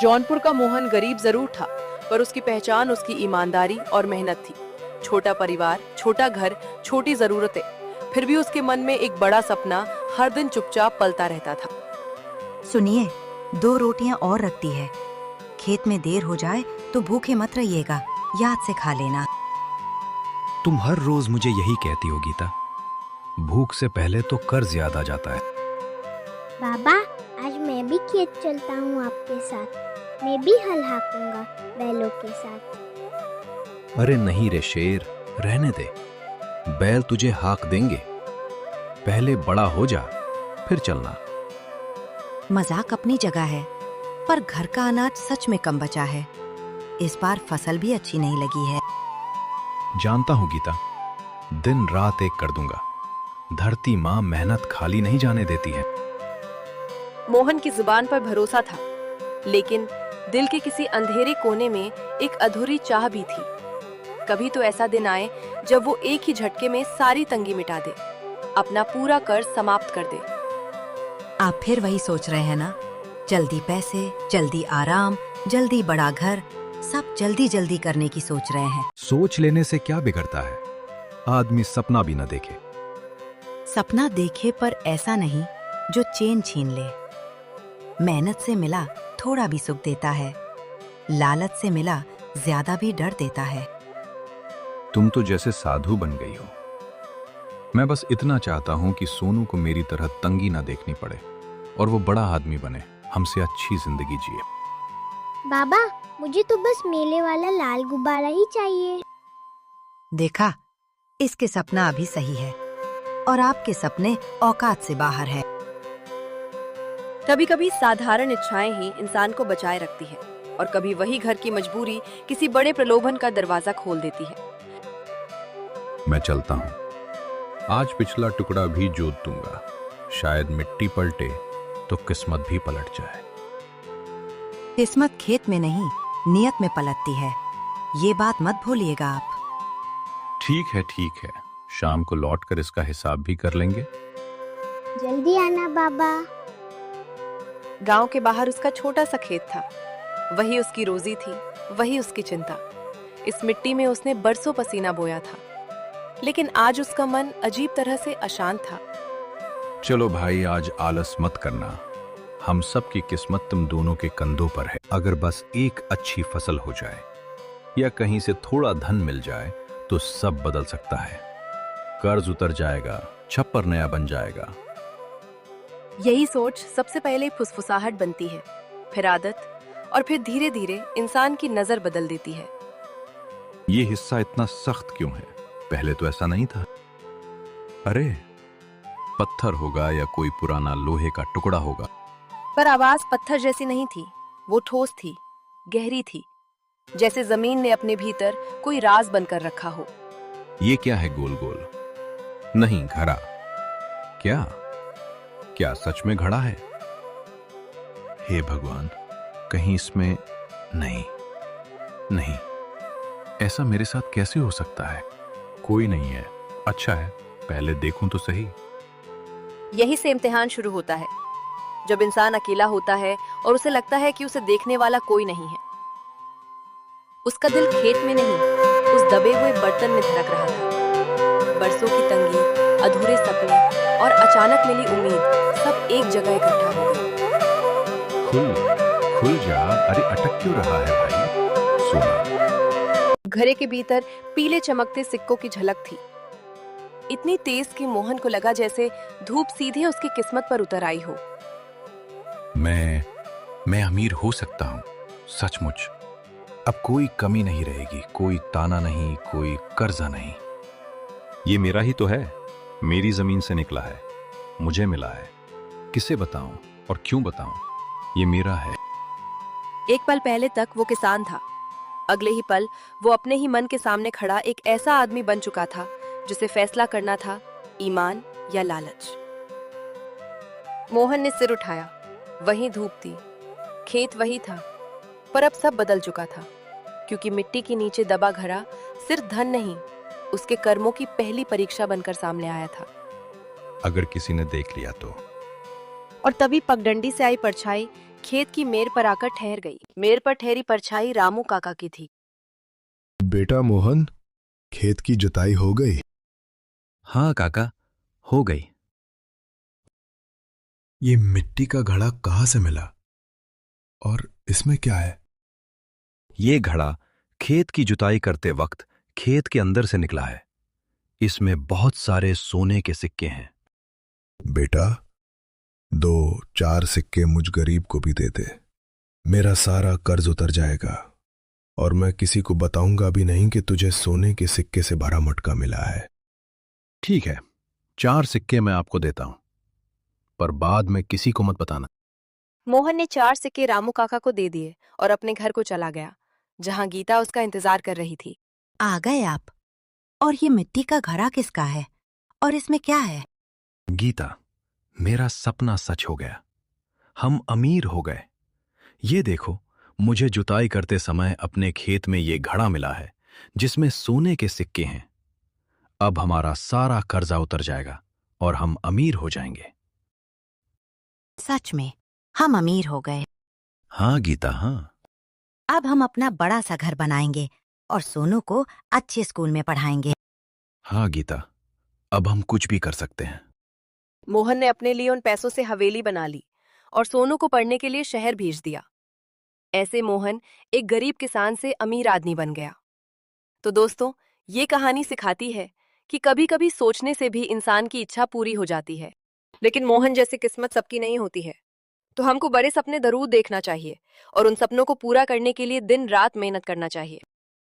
जौनपुर का मोहन गरीब जरूर था, पर उसकी पहचान उसकी ईमानदारी और मेहनत थी। छोटा परिवार, छोटा घर, छोटी जरूरतें, फिर भी उसके मन में एक बड़ा सपना हर दिन चुपचाप पलता रहता था। सुनिए, 2 रोटियां और रखती है। खेत में देर हो जाए तो भूखे मत रहिएगा, याद से खा लेना। तुम हर रोज मुझे यही कहती हो गीता। भूख से पहले तो कर्ज याद आ जाता है। बाबा, आज मैं भी खेत चलता हूँ आपके साथ। मैं भी हल हाँकूंगा बैलों के साथ। अरे नहीं रे शेर, रहने दे। बैल तुझे हाँक देंगे। पहले बड़ा हो जा, फिर चलना। मजाक अपनी जगह है, पर घर का अनाज सच में कम बचा है। इस बार फसल भी अच्छी नहीं लगी है। जानता हूं गीता, दिन रात एक कर दूंगा। धरती माँ मेहनत खाली नहीं जाने देती है। मोहन की जुबान पर भरोसा था, लेकिन दिल के किसी अंधेरे कोने में एक अधूरी चाह भी थी। कभी तो ऐसा दिन आए जब वो एक ही झटके में सारी तंगी मिटा दे, अपना पूरा कर्ज समाप्त कर दे। आप फिर वही सोच रहे हैं ना? जल्दी पैसे, जल्दी आराम, जल्दी बड़ा घर, सब जल्दी जल्दी करने की सोच रहे हैं। सोच लेने से क्या बिगड़ता है? आदमी सपना भी न देखे। सपना देखे पर ऐसा नहीं जो चैन छीन ले। मेहनत से मिला थोड़ा भी सुख देता है, लालच से मिला ज्यादा भी डर देता है। तुम तो जैसे साधु बन गई हो। मैं बस इतना चाहता हूं कि सोनू को मेरी तरह तंगी ना देखनी पड़े और वो बड़ा आदमी बने, हमसे अच्छी जिंदगी जिए। बाबा, मुझे तो बस मेले वाला लाल गुब्बारा ही चाहिए। देखा, इसके सपना अभी सही है और आपके सपने औकात से बाहर है। कभी कभी साधारण इच्छाएं ही इंसान को बचाए रखती है, और कभी वही घर की मजबूरी किसी बड़े प्रलोभन का दरवाजा खोल देती है। मैं चलता हूं। आज पिछला टुकड़ा भी जोत दूंगा। शायद मिट्टी पलटे तो किस्मत भी पलट जाए। किस्मत खेत में नहीं, नियत में पलटती है। ये बात मत भूलिएगा आप। ठीक है, ठीक है। शाम को लौटकर इसका हिसाब भी कर लेंगे। जल्दी आना बाबा। गांव के बाहर उसका छोटा सा खेत था। वही उसकी रोजी थी, वही उसकी चिंता। इस मिट्टी में उसने बरसों पसीना बोया था, लेकिन आज उसका मन अजीब तरह से अशांत था। चलो भाई, आज आलस मत करना। हम सब की किस्मत तुम दोनों के कंधों पर है। अगर बस एक अच्छी फसल हो जाए या कहीं से थोड़ा धन मिल जाए तो सब बदल सकता है। कर्ज उतर जाएगा, छप्पर नया बन जाएगा। यही सोच सबसे पहले फुसफुसाहट बनती है, फिर आदत, और फिर धीरे धीरे इंसान की नजर बदल देती है। ये हिस्सा इतना सख्त क्यों है? पहले तो ऐसा नहीं था। अरे, पत्थर होगा या कोई पुराना लोहे का टुकड़ा होगा। पर आवाज पत्थर जैसी नहीं थी, वो ठोस थी, गहरी थी, जैसे जमीन ने अपने भीतर कोई राज बनकर रखा हो। ये क्या है गोल गोल? नहीं, घड़ा। क्या क्या सच में घड़ा है? हे भगवान, कहीं इसमें नहीं, नहीं, ऐसा मेरे साथ कैसे हो सकता है? कोई नहीं है। अच्छा है, पहले देखूं तो सही। यही से इम्तिहान शुरू होता है, जब इंसान अकेला होता है और उसे लगता है कि उसे देखने वाला कोई नहीं है। उसका दिल खेत में नहीं, उस दबे हुए बर्तन में धड़क रहा था। बरसों की तंगी, अधूरे सपने और अचानक मिली उम्मीद सब एक जगह इकट्ठा हो गए। खुल जा। अरे, अटक क्यों रहा है भाई? सोना। घरे के भीतर पीले चमकते सिक्कों की झलक थी, इतनी तेज कि मोहन को लगा जैसे धूप सीधे उसकी किस्मत पर उतर आई हो। मैं अमीर हो सकता हूं, सचमुच। अब कोई कमी नहीं रहेगी, कोई ताना नहीं, कोई कर्जा नहीं। ये मेरा ही तो है, मेरी जमीन से निकला है, मुझे मिला है। किसे बताऊं और क्यों बताऊं? ये मेरा है। एक पल पहले तक वो किसान था, अगले ही पल वो अपने ही मन के सामने खड़ा एक ऐसा आदमी बन चुका था जिसे फैसला करना था, ईमान या लालच। मोहन ने सिर उठाया। वही धूप थी, खेत वही था, पर अब सब बदल चुका था, क्योंकि मिट्टी के नीचे दबा घड़ा सिर्फ धन नहीं, उसके कर्मों की पहली परीक्षा बनकर सामने आया था। अगर किसी ने देख लिया और तभी पगडंडी से आई परछाई खेत की मेड़ पर आकर ठहर गई। मेड़ पर ठहरी परछाई रामू काका की थी। बेटा मोहन, खेत की जुताई हो गई? हाँ काका, हो गई। ये मिट्टी का घड़ा कहाँ से मिला और इसमें क्या है? ये घड़ा खेत की जुताई करते वक्त खेत के अंदर से निकला है। इसमें बहुत सारे सोने के सिक्के हैं। बेटा, 2-4 सिक्के मुझ गरीब को भी दे दे। मेरा सारा कर्ज उतर जाएगा और मैं किसी को बताऊंगा भी नहीं कि तुझे सोने के सिक्के से भरा मटका मिला है। ठीक है, 4 सिक्के मैं आपको देता हूं, पर बाद में किसी को मत बताना। मोहन ने 4 सिक्के रामू काका को दे दिए और अपने घर को चला गया, जहां गीता उसका इंतजार कर रही थी। आ गए आप? और ये मिट्टी का घड़ा किसका है और इसमें क्या है? गीता, मेरा सपना सच हो गया। हम अमीर हो गए। ये देखो, मुझे जुताई करते समय अपने खेत में ये घड़ा मिला है जिसमें सोने के सिक्के हैं। अब हमारा सारा कर्जा उतर जाएगा और हम अमीर हो जाएंगे। सच में हम अमीर हो गए। हाँ गीता, हाँ। अब हम अपना बड़ा सा घर बनाएंगे और सोनू को अच्छे स्कूल में पढ़ाएंगे। हाँ गीता, अब हम कुछ भी कर सकते हैं। मोहन ने अपने लिए उन पैसों से हवेली बना ली और सोनू को पढ़ने के लिए शहर भेज दिया। ऐसे मोहन एक गरीब किसान से अमीर आदमी बन गया। तो दोस्तों, ये कहानी सिखाती है कि कभी-कभी सोचने से भी इंसान की इच्छा पूरी हो जाती है। लेकिन मोहन जैसी किस्मत सबकी नहीं होती है। तो हमको बड़े सपने जरूर देखना चाहिए और उन सपनों को पूरा करने के लिए दिन रात मेहनत करना चाहिए।